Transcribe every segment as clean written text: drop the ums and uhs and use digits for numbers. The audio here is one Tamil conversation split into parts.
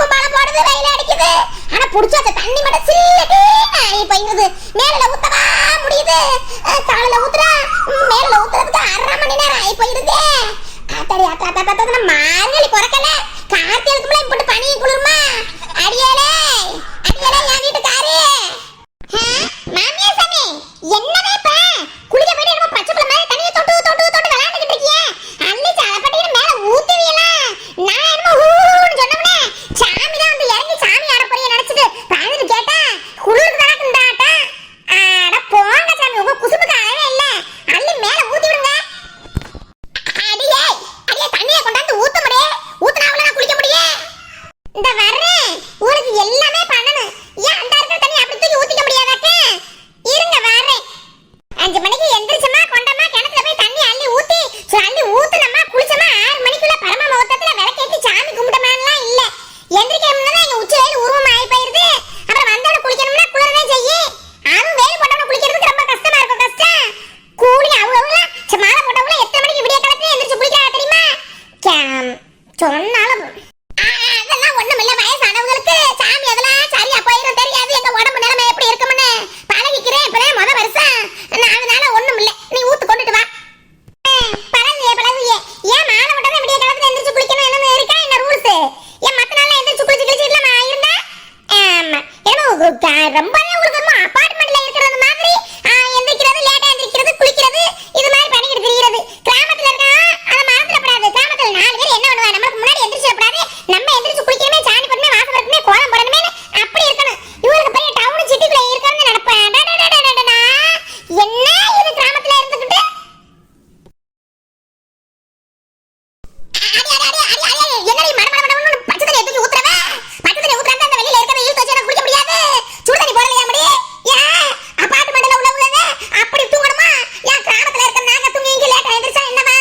கும்பாலம் போடுது, வெயில் அடிக்குது. ஆனா புடிச்ச அந்த தண்ணி மட்டும் சில்லுடி நாய் போயிடுது. மேல ஊத்தவா முடியுது, காலையில ஊத்துறா, மேல ஊத்துறதுக்கு 1/2 மணி நேரம் ஆகி போயிடுது. ஆத்தாடி ஆத்தா மார்கழி பிறக்கல, கார்த்திகைக்கு முன்னாடி போட்டு பனி குளிருமா? அடியேலே அடியேலே என் வீட்டுக்காரு மாமியா சாமி, என்னவே இப்ப குளிக்க போயிட்டு நம்ம பச்சை பிள்ளை மாதிரி தண்ணியை தொட்டு தொட்டு தொட்டு விளையாண்டுக்கிட்டு இருக்கியே, அள்ளி சாலப்பட்டின்னு மேல ஊத்துவீங்களா? நான் என்னமோ ஹூன்னு சொன்னோம்னே சாமி தான் வந்து இறங்கி சாமி ஆட போறிய நினைச்சிட்டு பாதிட்டு கேட்டா குளிருக்கு தானே இந்த ஆட்டம். அட போங்க சாமி, உங்க குசுமுக்கு அளவே இல்ல, அள்ளி மேல ஊத்தி விடுங்க. அடியே அடியே தண்ணியை கொண்டாந்து ஊத்த முடியே, ஊத்துனா அவ்வளவு நான் குளிக்க முடியே. இந்த வர்றேன், உங்களுக்கு எல்லாமே பண்ணணும். ஏன் அந்த இருக்கிற தண்ணி அப்படி தூக்கி ஊத்திக்க முடியாதாக்க? இருங்க வர்றேன். 5 மணிக்கு எந்திரிச்சமா கொண்டமா கிணத்துல போய் தண்ணி அள்ளி ஊத்தி அள்ளி ஊத்துனமா குளிச்சமா 6 மணிக்குள்ள பரம முகூர்த்தத்துல விளக்கேத்தி சாமி கும்பிட்டமான்லாம் இல்ல. எந்திரிக்கணும்னா எங்க உச்சி வெயில் உருவம் ஆகி போயிருது. அப்புறம் வந்தோட குளிக்கணும்னா குளிரவே செய்யும். அதுவும் வெயில் போட்டவன குளிக்கிறதுக்கு ரொம்ப கஷ்டமா இருக்கும். கஷ்டம் கூலி அவங்க மாலை போட்டவங்கள எத்தனை மணிக்கு விடிய காலத்துல எந்திரிச்சு குளிக்கிறா தெரியுமா? சொன்னாலும் அதெல்லாம் ஒண்ணும் இல்ல, வயசானவங்களுக்கு சாமி அதெல்லாம் சரியா போயிடும். தெரியாது எங்க உடம்பு நிலைமை எப்படி இருக்கும்னு பழகிக்கிறேன். இப்பதான் முத வருஷம், அதனால ஒண்ணும் இல்ல, நீ ஊத்து கொண்டுட்டு வா. பழகுயே பழகுயே. ஏன் மாலை போட்டதான் விடிய காலத்துல எந்திரிச்சு குளிக்கணும் என்ன இருக்கா என்ன ரூல்ஸ்? ஏன் மத்த நாள்ல எந்திரிச்சு குளிச்சு கிழிச்சு இல்லாம இருந்தா ரொம்பவே உங்களுக்கு அபார்ட்மெண்ட்ல இருக்கிறது மாதிரி எந்திரிக்கிறது, லேட்டா எந்திரிக்கிறது, குளிக்கிறது, இது மாதிரி பண்ணிக்கிட்டு திரிகிறது. கிராமத்துல இருக்கா அதை மறந்துடக்கூடாது. கிராமத்துல 4 பேர் என்ன பண்ணுவாங்க, நம்மளுக்கு முன்னாடி எந்திரிச்சிடக்கூடாது, நம்ம எந்திரிச்சு குளிக்கணுமே, சாணி போடணுமே, வாசல் வரணுமே, கோலம் போடணுமே, அப்படி இருக்கணும். இவருக்கு பெரிய டவுன் சிட்டிக்குள்ள இருக்கணும்னு நினைப்பேன். என்ன இது கிராமத்துல இருந்துகிட்டு என்னடி மடமடமடன்னு பச்சை தண்ணி எடுத்து ஊத்துறவ? பச்சை தண்ணி ஊத்துறா அந்த வெளியில இருக்கவே இழுத்து வச்சு குளிக்க முடியாது. சுடு தண்ணி போடலையா முடி? ஏன் அபார்ட்மெண்ட்ல உள்ளவங்க அப்படி தூங்கணுமா? ஏன் கிராமத்துல இருக்க நாங்க தூங்கி இங்க லேட்டா எந்திரிச்சா என்னமா?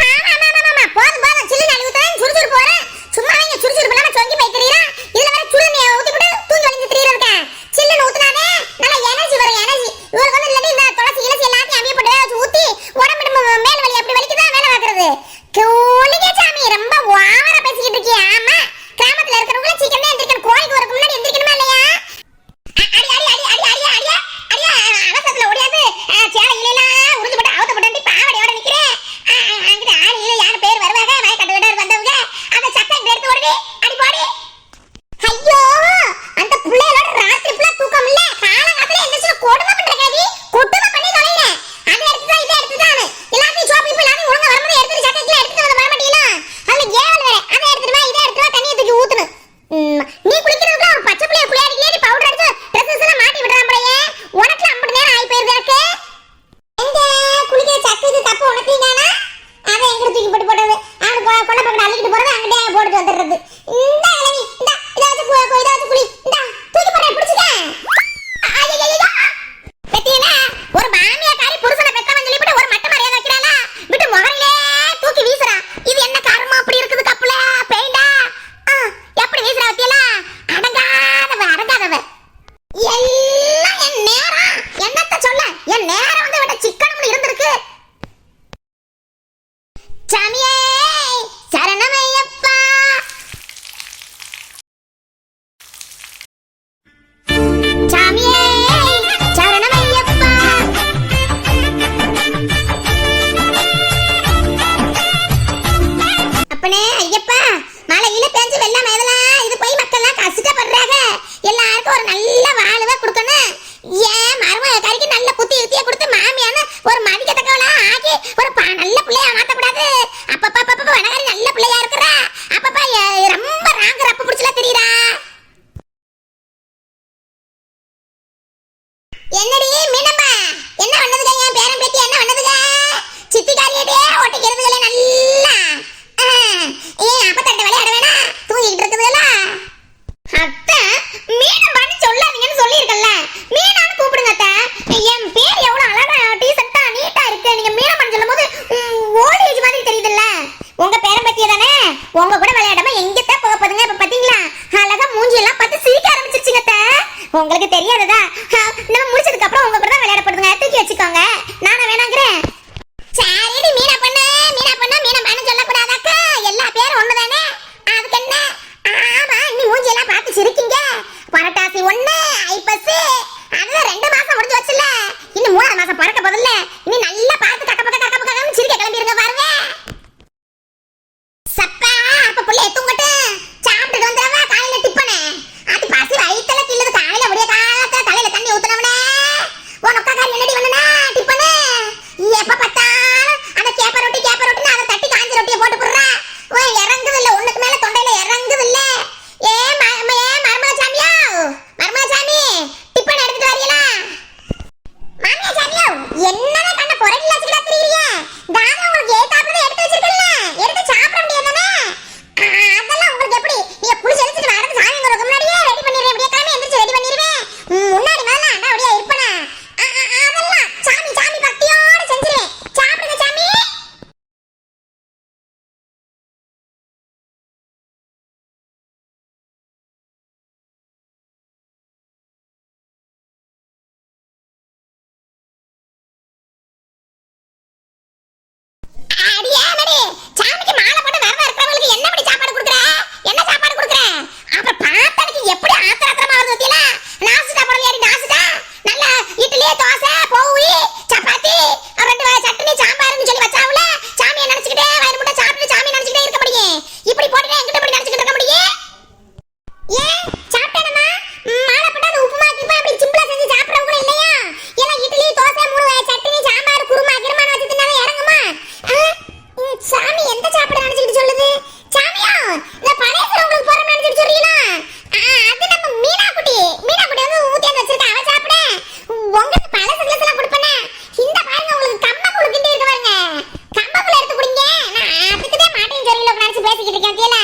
ஆமா போதும் போதும், சில்லு நாளி ஊத்துறேன், சுறுசுறு போறேன். சும்மா நீங்க சுறுசுறு பண்ணாம சொங்கி போய் தெரியறா. இதுல வேற சுடு தண்ணியை ஊத்தி விட்டு தூங்கி வலிஞ்சு தெரியறதுக்கா? சில்லுன்னு ஊத்துனானே நல்ல எனர்ஜி வரும், எனர்ஜி. இவருக்கு வந்து இல்லாட்டி இந்த துளசி இலசி எல்லாத்தையும் அப்படியே போட்டு ஊத்தி உடம்பு மேல் வலி அப்படி வலிக்குதான் வேலை பார்க்கறது. கூலிங்க சாமி, ரொம்ப ஓவரா பேசிக்கிட்டு இருக்கியா? ஆமா, கிராமத்துல இருக்கிறவங்க சீக்கிரம் எந்திரிக்கணும். கோழிக்கு வரக்கு முன்னாடி எந்திரிக்கணுமா இல்லையா? அவசரத்துல ஓடியாது சேலை இலையெல்லாம் உறிஞ்சு போட்டு அவத்த போட்டு பாவடையோட நிக்கிறேன். அங்கிட்ட ஆள் இல்லை, யாரு பேர் வருவாங்க, வயக்காட்டு விடாரு வந்தவங்க, அந்த சட்டை எடுத்து ஓடுது, அடி போடி. ஐயோ, அந்த பிள்ளைகளோட ராத்திரி ஃபுல்லா தூக்கம் இல்ல, காலங்காலத்துல எந்திரிச்சு கொடுமை பண்றேன், குட்டுமை பண்ணி தொலைறேன். அதை எடுத்துதான் இதை எடுத்துதான் எல்லாத்தையும் சோப்பு இப்போ எல்லாத்தையும் ஒழுங்கா வரும்போது எடுத்து சட்டைக்குள்ள எடுத்து வந்து வர மாட்டீங்களா? அதுல ஏவல் வேற, அதை எடுத்துட்டு வா, இதை எடுத்து வா, தண்ணியை தூக்கி ஊத்தணும். நீ குளிக்கிறதுக்குள்ள ஒரு பச்சை பிள்ளைய குளியாடி பவுடர் அடிச்சு ட்ரெஸ்ஸஸ் எல்லாம் மாட்டி விடுறான் போலயே. உனக்கு 50 நேரம் ஆகி போயிருது. எனக்கு எங்க குளிக்கிற சத்து தப்பு உனக்கீங்கன்னா அதை எங்க தூக்கி போட்டு போடுறது, அவனு கொள்ள பக்கம் அள்ளிக்கிட்டு போறது, அங்கிட்டே போட்டு வந்துடுறது. இந்த இளவி இந்த இதை வச்சு குளி, இந்த தூக்கி போடுறேன், பிடிச்சிட்டேன். பெத்தியனா ஒரு மாமியாக்காரி புருஷனை பெத்தவன் சொல்லிவிட்டு ஒரு மட்ட மரியாதை வைக்கிறானா? விட்டு முகரிலே தூக்கி வீசுறா. இது என்ன காரணம் அப்படி இருக்குது? கப்புல பெயிண்டா எப்படி வீசுறா வத்தியலா? அடங்காதவ எல்லாம் என் நேரம். என்னத்த சொல்ல, என் நேரம் வந்து விட சிக்கனம்னு இருந்திருக்கு. சாமியே சரணமையப்பா. சாமியே சரணமையப்பா. அப்பனே ஐயப்பா, மழையில பேஞ்சு வெள்ளம் எதெல்லாம் இது போய் மக்கள்லாம் கஷ்டப்படுறாங்க. எல்லாருக்கும் ஒரு நல்ல வாழ்வை கொடுக்கணும். ஏன் மருமகரிக்கு நல்ல புத்தி யுத்தியை கொடுத்து மாமியான்னு ஒரு மதிக்கத்தக்கவளா ஆக்கி ஒரு நல்ல பிள்ளையா மாத்தக்கூடாது? அப்பப்பா வனகாரி நல்ல பிள்ளையா இருக்கிறா, அப்பப்பா ரொம்ப ராங்க ரப்ப பிடிச்சல தெரியுறா. என்னடி மீனம்மா, என்ன பண்ணதுங்க? என் பேரன் பேத்தி என்ன பண்ணதுங்க? சித்திக்காரியிட்டே ஓட்டிக்கிறதுல நல்லா அப்பத்தட்ட விளையாட வேணா, தூங்கிட்டு இருக்குதுல. அத்தை மீனம்மான்னு சொல்லாதீங்கன்னு சொல்லியிருக்கல, மீனான்னு கூப்பிடுங்க அத்தை. என் பேர் எவ்வளவு அழகா டீசெண்டா நீட்டா இருக்கு. நீங்க மீனம்மான்னு சொல்லும் போது ஓல்ட் ஏஜ் மாதிரி தெரியுதுல்ல. உங்க பேரன் பத்தியே தானே, உங்க கூட விளையாடாம எங்கத்தான் போக போதுங்க? இப்ப பாத்தீங்களா அழகா மூஞ்சி எல்லாம் பார்த்து சிரிக்க ஆரம்பிச்சிருச்சுங்க அத்தை. உங்களுக்கு தெரியாததா? நம்ம முடிச்சதுக்கு அப்புறம் உங்க கூட தான் விளையாடப்படுதுங்க, தூக்கி வச்சுக்கோங்க. நானா வேணாங்கிறேன். சரிடி மீனா பண்ணு மீனா பண்ணு மீனா பண்ணு சொல்லக்கூடாதாக்கா? எல்லா பேரும் ஒண்ணுதானே, அதுக்கு என்ன? இட்லி தோசை பூரி சப்பாத்தி ரெண்டு வகை சட்னி சாம்பார்னு சொல்லி வச்சாவுல சாமியை நினைச்சிட்டே வயிறு முட்டை சாப்பிட்டு சாமி நினைச்சிட்டே இருக்க முடியும். இப்படி போட்டுட்டே எங்கிட்ட இப்படி நினைச்சிட்டு இருக்க முடியும்? ஏன் சாப்பிட்டேனமா மாலை போட்டு அது உப்புமா கிப்பா அப்படி சிம்பிளா செஞ்சு சாப்பிடுறவங்க இல்லையா? எல்லாம் இட்லி தோசை மூணு வகை சட்னி சாம்பார் குருமா கிருமான்னு வச்சு தின்னாலே இறங்குமா? சாமி எந்த சாப்பிட நினைச்சிட்டு சொல்லுது? சாமியா இந்த பழைய உங்களுக்கு போற நினைச்சிட்டு சொல்றீங்களா? அது நம்ம மீனா குட்டி வந்து ஊத்தி வச்சிருக்கா அவ சாப்பிட. உங்களுக்கு பழசு கிளாஸ்ல கொடுப்பேனே. இந்த பாருங்க உங்களுக்கு கம்பக்குள்ள கிண்டி இருக்கு பாருங்க. கம்பக்குள்ள எடுத்து குடிங்க. நான் அதுக்கு தான் மாட்டேன்னு சொல்லல நினைச்சு பேசிக்கிட்டு இருக்கேன் கேல.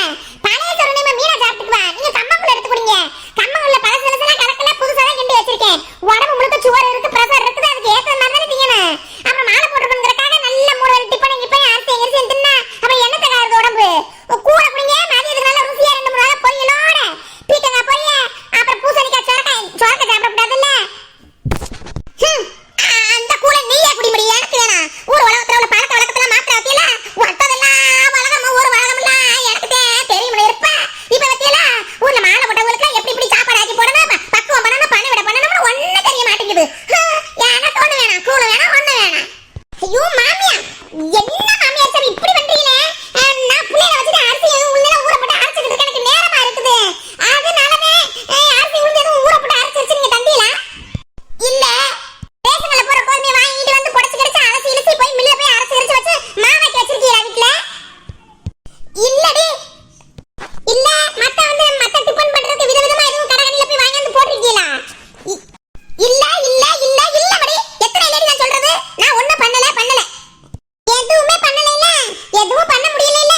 பழைய சோறு நம்ம மீனா சாப்பிட்டுக்குவா. நீங்க கம்பக்குள்ள எடுத்து குடிங்க. கம்பக்குள்ள பழசு கிளாஸ்ல கலக்கல புதுசா தான் கிண்டி வச்சிருக்கேன். உடம்பு முழுக்க சுவர் இருக்கு பிரஷர் இருக்குது அதுக்கு ஏத்த மாதிரி தானே திங்கணும். அப்புறம் மாலை போட்டுறதுக்காக நல்ல மூணு வேளை டிபன் இங்க போய் அரிசி எரிசி தின்னா அப்புறம் என்ன தகாது உடம்பு. கூட குடிங்க மதியத்துக்கு நல்ல ருசியா ரெண்டு மூணு நாள் பொரியலோட பீக்கங்க பொரிய அப்புறம் பூசணிக்காய் சொரக்காய் சாப்பிடக்கூடாதுல்ல. அந்த கூட நீயே குடி முடியும் எனக்கு வேணாம். ஊர் உலகத்துல உள்ள பழக்க வழக்கத்துல மாற்ற வைக்கல ஒட்டதெல்லாம் உலகம் ஊர் உலகம்லாம் எனக்கு தெரியும் இருப்ப. இப்ப வைக்கல ஊர்ல மாலை போட்டவங்களுக்கு எப்படி இப்படி சாப்பாடு ஆக்கி போடணும் பக்குவம் பண்ணணும் பணி விட பண்ணணும்னு ஒன்னும் தெரிய மாட்டேங்குது. எனக்கு ஒண்ணு வேணாம் கூழ வேணாம் ஒண்ணு வேணாம். ஐயோ மாமியா என்ன மாமியார் சாமி இப்படி பண்றீங்களே? நான் புள்ளைய வச்சுட்டு அரிசி உளுந்தெல்லாம் ஊற போட்டு அரைச்சிட்டு இருக்க எனக்கு நேரமா இருக்குது. அதனாலவே அரிசி உளுந்தெல்லாம் ஊற போட்டு அரைச்சு வச்சு நீங்க தந்தீங்களா? இல்ல ரேஷன்ல போற கோதுமையை வாங்கிட்டு வந்து பொடிச்சு கிடச்சு அரைச்சி இழுச்சி போய் மில்ல போய் அரைச்சி இழுச்சி வச்சு மாவாக்கி வச்சிருக்கீங்களா வீட்டுல? இல்லடி இல்ல மத்த டிபன் பண்றதுக்கு விதவிதமா எதுவும் கடைகளில போய் வாங்கி வந்து போட்டுருக்கீங்களா? இல்ல இல்ல இல்ல இல்ல மடி எத்தனை லேடி நான் சொல்றது? நான் ஒண்ணும் பண்ணல எதுவுமே பண்ணல இல்ல எதுவும் பண்ண முடியல இல்ல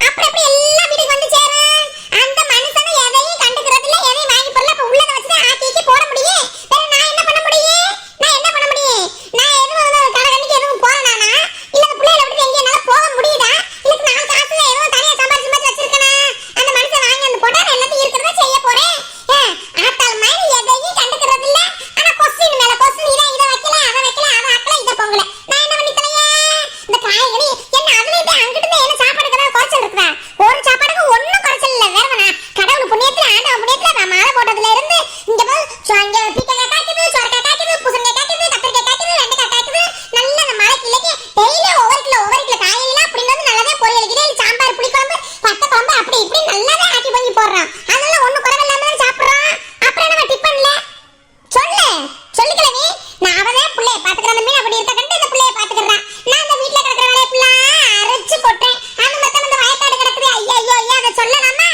அப்புறம் எப்படி எல்லாம் வீட்டுக்கு வந்து சேரும்? அந்த மனுஷனை எதையும் கண்டுக்கிறது இல்ல எதையும் வாங்கி போடல. அப்ப உள்ளத வச்சு ஆக்கி போட முடியும். வேற நான் என்ன பண்ண முடியும்? நான் எதுவும் கடைக்கு எதுவும் போறேனா? இல்ல பிள்ளைகளை விட்டு எங்க என்னால போக முடியுதா? இல்ல நான் காசுல எதுவும் தனியா சம்பாதிச்சு மாதிரி வச்சிருக்கேனா? அந்த மனுஷன் வாங்கி வந்து போட்டா எல்லாத்தையும் இருக்கிறத செய்ய போறேன். ஆத்தாள் மாதிரி எதையும் கண்டுக்கிறது இல்ல. ஆனா கொஸ்டின் மேல கொஸ்டின் இதை வைக்கல அதை வைக்கல அதை ஆக்கல இதை பொங்கல. நான் என்ன பண்ணி தலையே இந்த காய்கறி என்ன அதுல அங்கிட்டு என்ன சாப்பாடுக்கு குறைச்சல் இருக்குதா? ஒரு சாப்பாடுக்கு ஒன்னும் குறைச்சல் இல்ல. வேற வேணா கடவுள் புண்ணியத்துல ஆண்டவன் புண்ணியத்துல நான் மாலை போட்டதுல இருந்து இங்க பீக்கங்காய் காய்க்குது சொரக்காய் காய்க்குது பூசணிக்காய் காய்க்குது கத்திரிக்காய் காய்க்குது வெண்டைக்காய் காய்க்குது. நல்ல அந்த மழைக்கு இல்லைக்கு டெய்லி ஒவ்வொரு கிலோ காயெல்லாம் அப்படி வந்து நல்லாவே பொரியல் கிரேல் சாம்பார் புளிக்குழம்பு பச்சை குழம்பு அப்படி இப்படி நல்லாவே ஆக்கி பண்ணி போடுறான். அதெல்லாம் ஒண்ணு குறைவு இல்லாம தான் சாப்பிடுறோம். அப்புறம் நம்ம டிபன்ல சொல்லுக்கல நீ நான் அவதான் பிள்ளைய பாத்துக்கிறேன். அந்த மீன் அப்படி இருக்க கண்டு இந்த பிள்ளைய பாத்துக்கிறேன். நான் இந்த வீட்டுல கிடக்கிற வேலையை ஃபுல்லா அரைச்சு போட்டேன். அந்த மாதிரி அந்த வயக்காடு கிடக்குது ஐயோ அதை சொல்லலாமா?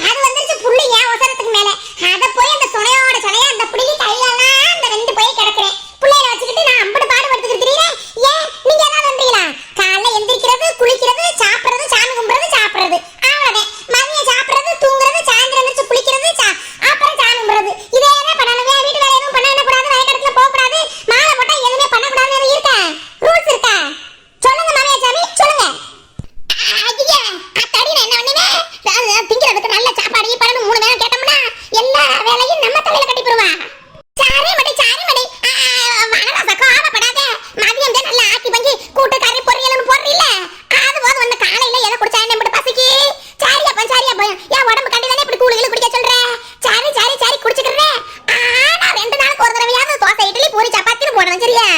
அது வந்துருச்சு புள்ளி ஏன் அவசரத்துக்கு மேல அதை போய் அந்த சுனையோட சுனையா அந்த புள்ளி கையெல்லாம் அந்த ரெண்டு போய் கிடக்குறேன். பிள்ளைய வச்சுக்கிட்டு நான் அம்படு பாடுபடுத்துக்கிட்டு தெரியல. ஏன் நீங்க ஏதாவது பண்றீங்களா? காலைல எந்திரிக்கிறது குளிக்கிறது சாப்பிடுறது சாமி கும்பிடுறது சாப்பிடுறது அவ்வளவுதான். மதியம் சாப்பிடுறது தூங்குறது சாயந்தரம் எந்திரிச்சு குளிக்கிறது அப்புறம் சாமி கும்பிடுறது இதே பண்ணணும். வீட்டு வேலை எதுவும் பண்ண கூடாது வயக்கடத்துல போக கூடாது மாலை போட்டா எதுவுமே பண்ணக்கூடாதுன்னு இருக்கா ரூல்ஸ் இருக்கா? சொல்லுங்க மாமியா சாமி சொல்லுங்க. திங்கிறதுக்கு நல்ல சாப்பாடு பழம் 3 நேரம் கேட்டோம்னா எல்லா வேலையும் நம்ம தலையில கட்டி போடுவா. சாரி மடி ஆவப்படாத மதியம் தான் நல்லா ஆக்கி பங்கி கூட்டு கறி பொரியல்னு போடுறீல்ல அது போது வந்து காலையில எதை குடிச்சா என்ன மட்டும் பசிக்கு சாரியா போய் என் உடம்பு கண்டிதானே இப்படி கூழுகளை குடிக்க சொல்ற? சாரி குடிச்சுக்கிறேன். ஆனா 2 நாளுக்கு ஒரு தடவையாவது தோசை இட்லி பூரி சப்பாத்தின்னு போடணும் சரியா?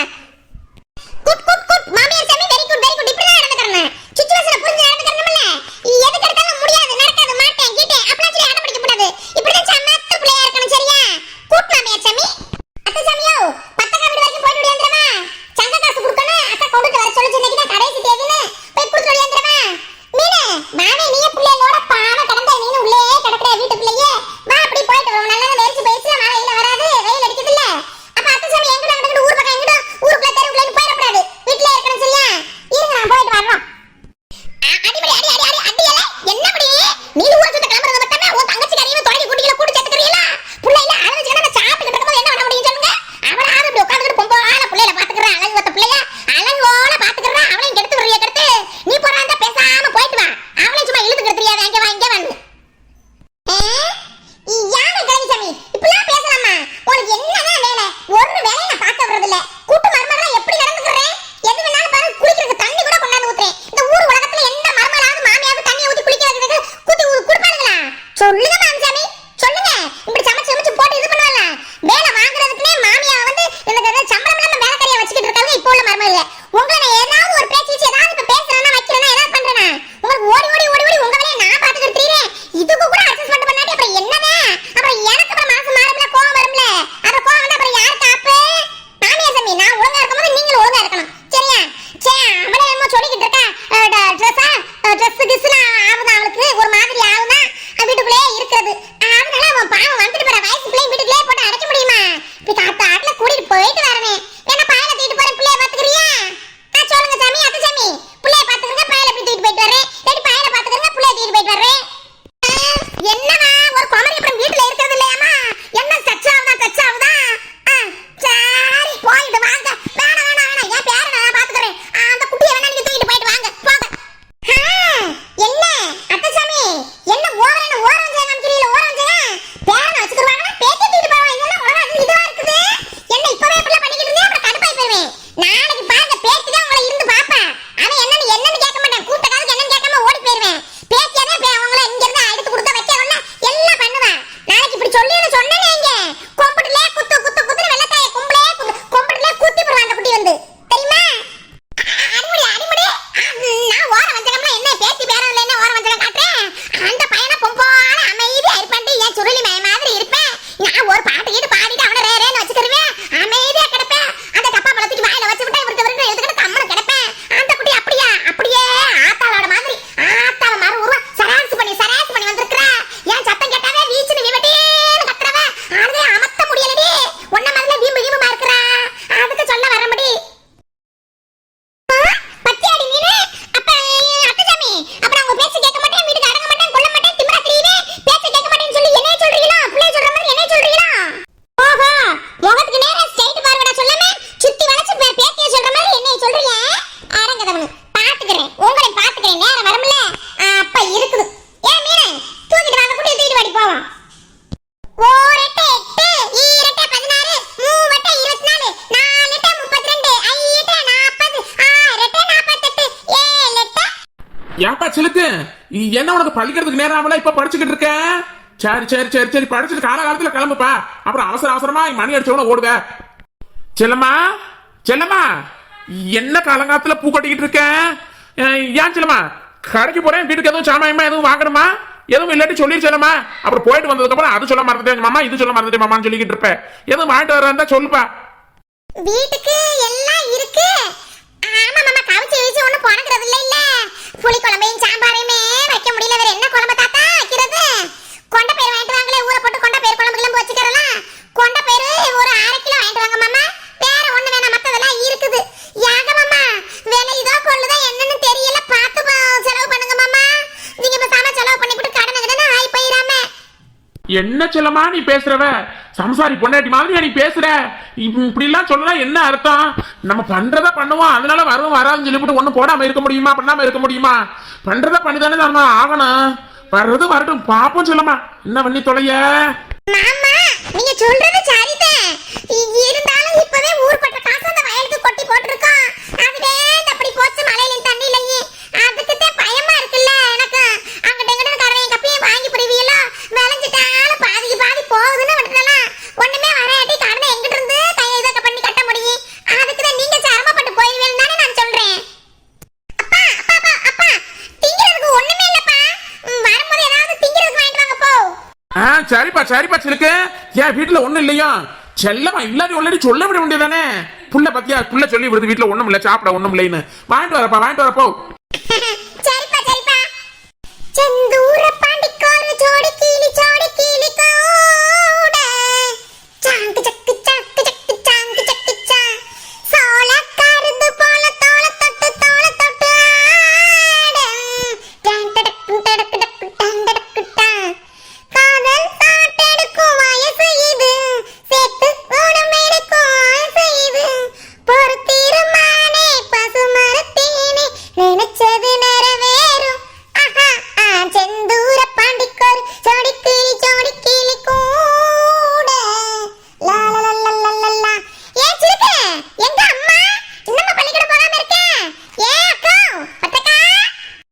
குட் மாமியார் சாமி வெரி குட் இப்படிதான் நடந்துக்கிறேன். சிச்சுவேஷனை புரிஞ்சு நடந்துக்கிறணும்ல. எதுக்கு எடுத்தாலும் முடியாது நடக்காது மாட்டேன் கீட்டேன் அப்படிலாம் சொல்லி அடம்பிடிக்க கூடாது. இப்படிதான் சமத்து பிள்ளையா இருக்கணும் சரியா? குட் மாமியார் சாமி. அத்தை சாமியோ பத்தக்கா வீடு வரைக்கும் போயிட்டு வந்துடுறமா? சங்க காசு கொடுக்கணும் அக்கா கொண்டுட்டு வர சொல்லி இன்னைக்கு தான் கடைசி தேதின்னு போய் கொடுத்துட்டு வந்துடுறமா? மீனே மாமே நீ பிள்ளைகளோட பாவ கடந்த நீ உள்ளே கிடக்குற வீட்டுக்குள்ளேயே வா அப்படி போயிட்டு வரோம். நல்லா வெறிச்சு பேசினா மழையில வராது வெயில் அடிக்குது இல்ல. அப்ப அத்தை சாமி எங்கடா கிடக்குது ஊர் பக்கம் எங்கடா ஊருக்குள்ள தெருவுக்குள்ள போயிடக்கூடாது வீட்டுல இருக்கணும் சரியா? இருங்க நான் போயிட்டு வர்றோம். என்ன படி நீ ஊரை சுத்த கிளம்புறது மட்டுமே உன் தங்கச்சி கறியும் தொடங்கி குட்டிகளை கூட்டி சேர்த்துக்கிறீங்களா? பிள்ளைல ஆரம்பிச்சுன்னா நான் சாப்பிட்டுக்கிட்டு இருக்கும்போது என்ன பண்ண முடியும் சொல்லுங்க? அவளாவது இப்படி உட்காந்துக்கிட்டு பொம்பால பிள்ளைல பாத்துக்கிறா அழகு வத்த பிள்ளைய அழகோட பாத்துக்கிறா. அவளையும் கெடுத்து வரைய கெடுத்து நீ போறாந்த பேசாம போயிட்டு வா. அவளையும் சும்மா இழுத்துக்கிட்டு தெரியாத எங்க வாங்க வந்து யானை கிளவி சாமி இப்பெல்லாம் பேசலாமா? உனக்கு என்னதான் வேலை? ஒரு வேலையை நான் பார்க்க வர்றது இல்ல. கூட்டு மருமகளா எப்படி நடந்துக்கிறேன்? எது வேணாலும் பாரு குளிக்கிறதுக்கு தண்ணி கூட கொண்டாந்து ஊத்துறேன். இந்த ஊர் உலகத்துல எந்த மருமகளாவது மாமியாவது தண்ணி ஊத்தி குளிக்கிறதுக்கு குத்தி குடுப்பானுங்களா? சொல்லுங்க மாமிசாமி சொல்லுங்க. இப்படி சமைச்சு போட்டு இது பண்ணுவாங்க வேலை வாங்குறதுக்குனே மாமியா வந்து எனக்கு சம்பளம் வரேன். வேணா பாயில தூக்கிட்டு போறேன். பிள்ளைய பாத்துக்கறியா? சொல்லுங்க சாமி, அத்தை சாமி. பிள்ளைய பாத்துக்கறங்க, பாயில போய் தூக்கிட்டு போயிட்டு வரேன். ரெடி பாயில பாத்துக்கறங்க, பிள்ளைய தூக்கிட்டு போயிட்டு வரேன். என்னமா ஒரு குமரி அப்புறம் வீட்டுல இருக்கிறது இல்லையாமா? என்ன தச்சாவுதா? சரி போயிட்டு வாங்க. வேணாம் என் பேரை நான் பாத்துக்கறேன். அந்த குட்டியை வேணா நீங்க தூக்கிட்டு போயிட்டு வாங்க போங்க. என்ன அத்தை சாமி, என்ன ஓரஞ்சே காமிக்கிறீங்க? ஓரஞ்சே பேரை வச்சுக்குவாங்கன்னா பேத்தி தூக்கிட்டு போவாங்க. இதெல்லாம் உலகம் இதுவா இருக்குது. என்ன இப்பவே இப்படி பண்ணிக்கிட்டு இருந்தே அப்புறம் கடுப்பாய் போயிடுவேன். நாளைக்கு பாருங்க பேத்தி தான் உங்களை இருந்து பாப்பேன். அவன் என்னன்னு கேட்க மாட்டேன். கூப்பிட்ட காதுக்கு என்னன்னு கேட்காம ஓடி போயிடுவேன். பேத்தியாதான் உங்களை இங்க இருந்து எடுத்து கொடுத்த வைக்க எல்லாம் பண்ணுவேன். நாளைக்கு இப்படி சொல்லி சொன்னேன் நீங்க கொம்புட்டுல குத்து வெள்ளத்தாய கொம்புட்டுல குத்தி போடுவாங்க அந்த குட்டி வந்து தெரியுமா? அடிமுடி நான் ஓர வஞ்சகம்னா என்ன பேத்தி பேரம் இல்ல என்ன ஓர வஞ்சகம் காட்டுறேன். அந்த பையனை பொம்போன அமைதியா இருப்பான்ட்டு என் சுருளி மாதிரி இருப்பேன். நான் ஒரு பாட்டு கீட்டு பாடிட்டு அவனை ரேன்னு வச்சுக்கிருவேன். அமைதியா கிடப்பேன். அந்த டப்பா பழத்துக்கு வாயில வச்சு விட்டா இவருக்கு எடுத்துக்கிட்டு கம்மனு கிடப்பேன். அந்த குட்டி அப்படியே ஆத்தாளோட மாதிரி ஆத்தாள மாதிரி உருவா சராசு பண்ணி வந்திருக்கிறா. என் சத்தம் கேட்டாவே வீச்சுன்னு விவட்டேன்னு கத்துறவ ஆனதே அமத்த முடியலடி. ஒன்ன மாதிரி வீம்புமா இருக்கிறா. அதுக்கு சொல்ல வரம்படி பத்தியாடி நீனு. அப்ப அத்தை சாமி, அப்ப நான் உங்க பேச்ச கேட்க மாட்டேன், வீட்டுக்கு அடங்க மாட்டேன், கொல்ல மாட்டேன், திமிரா திரியுவே, பேச்ச கேட்க மாட்டேன்னு சொல்லி என்ன சொல்றீங்களா? பிள்ளை சொல்ற மாதிரி என்ன சொல்றீங்களா? ஓஹோ, முகத்துக்கு நேரா ஸ்ட்ரைட் பார்வடா சொல்லாம சுத்தி வளைச்சு பேத்திய சொல்ற மாதிரி என்ன சொல்றீங்க? அரங்கதவனு பாத்துக்கிறேன், உங்களை பாத்துக்கிறேன். நேரம் வரும்ல அப்ப இருக்குது. ஏன் மீனே தூக்கிட்டு வாங்க, குட்டியை தூக்கிட்டு வாடி போவோம். ஓரெட்டை 8, ஈரெட்டை 16, மூவெட்டை 24, நாலெட்டை 32, ஐயெட்டை 40, ஆறெட்டை 48, ஏழெட்டை. ஏப்பா சிலுக்கு, என்ன உனக்கு பள்ளிக்கிறதுக்கு நேரம் ஆகல? இப்ப படிச்சுக்கிட்டு இருக்க. சரி படிச்சுட்டு காலகாலத்துல கிளம்புப்பா. அப்புறம் அவசரமா மணி அடிச்சவன ஓடுவ. செல்லம்மா என்ன காலங்காலத்துல பூ கட்டிக்கிட்டு இருக்க? ஏன் செல்லம்மா, கடைக்கு போறேன், வீட்டுக்கு எதுவும் சாமாயமா எதுவும் வாங்கணுமா? எதுவும் இல்லாட்டி சொல்லிரு செல்லம்மா. அப்புறம் போயிட்டு வந்ததுக்கு அப்புறம் அது சொல்ல மறந்துட்டேன் மாமா, இது சொல்ல மறந்துட்டேன் மாமான்னு சொல்லிக்கிட்டு இருப்பேன். எதுவும் வாங்கிட்டு வரா சொல்லுப்பா. வீட்டுக்கு எல்லாம் இருக்கு. ஆமா மாமா, கவிச்சு வீச்சு ஒண்ணு போனக்கிறது இல்ல. புளி குழம்பையும் சாம்பாரையுமே வைக்க முடியல. வேற என்ன குழம்பு தாத்தா வைக்கிறது? கொண்ட பயிர் வாங்கிட்டு வாங்களே, ஊற போட்டு கொண்ட பயிர் குழம்பு எல்லாம் வச்சுக்கிறலாம். கொண்ட பயிர் ஒரு 1/2 கிலோ வாங்கிட்டு வாங்க மாமா. வேற ஒண்ணு வேணாம், மத்ததெல்லாம் இருக்குது. யாக மாமா, வேலை இதோ கொள்ளுதா என்னன்னு தெரியல. பார்த்து செலவு பண்ணுங்க மாமா. நீங்க பேசாம செலவு பண்ணிவிட்டு கடனை ஆய் போயிடாம. என்ன செல்லம்மா நீ பேசுறவ? சம்சாரி பொண்டாட்டி மாதிரி நீ பேசுற. இப்படி எல்லாம் சொல்லலாம் என்ன அர்த்தம்? நம்ம பண்றத பண்ணுவோம், அதனால வரும் வராதுன்னு சொல்லிவிட்டு ஒண்ணு போடாம இருக்க முடியுமா? பண்ணாம இருக்க முடியுமா? பண்றத பண்ணிதானே நம்ம ஆகணும். வர்றது வரட்டும், பாப்போம் செல்லம்மா. என்ன பண்ணி தொலைய? மாமா, நீங்க சொல்றது சரிதான். இருந்தாலும் இப்பவே ஊர்பட்ட காசு அந்த வயலுக்கு கொட்டி போட்டுருக்கோம். அதுவே அப்படி போச்சு மழையில தண்ணியிலேயே. அதுக்கு தான் பயமா இருக்குல்ல எனக்கு. அங்கிட்ட இங்கிட்ட கடவையும் கப்பையும் வாங்கி புரிவியலோ, விளைஞ்சிட்டாலும் பாதி போகுதுன்னு விட்டுறலாம். ஒண்ணுமே வராட்டி கடனை எங்கிட்ட இருந்து கையை இதை பண்ணி கட்ட முடியும். அதுக்கு தான் நீங்க சிரமப்பட்டு போயிருவேன்னு தானே நான் சொல்றேன். அப்பா திங்கிறதுக்கு ஒண்ணுமே இல்லப்பா. வரும்போது ஏதாவது திங்கிறதுக்கு வாங்கிட்டு வாங்க போ. சரிப்பா சிலுக்கு. ஏன் வீட்டுல ஒண்ணும் இல்லையா? செல்லமா இல்லாட்டி ஒல்லடி சொல்ல விட வேண்டியதானே. புள்ள பத்தியா, புள்ள சொல்லி விடுது வீட்டுல ஒண்ணும் இல்ல, சாப்பிட ஒண்ணும் இல்லைன்னு. வாங்கிட்டு வரப்போ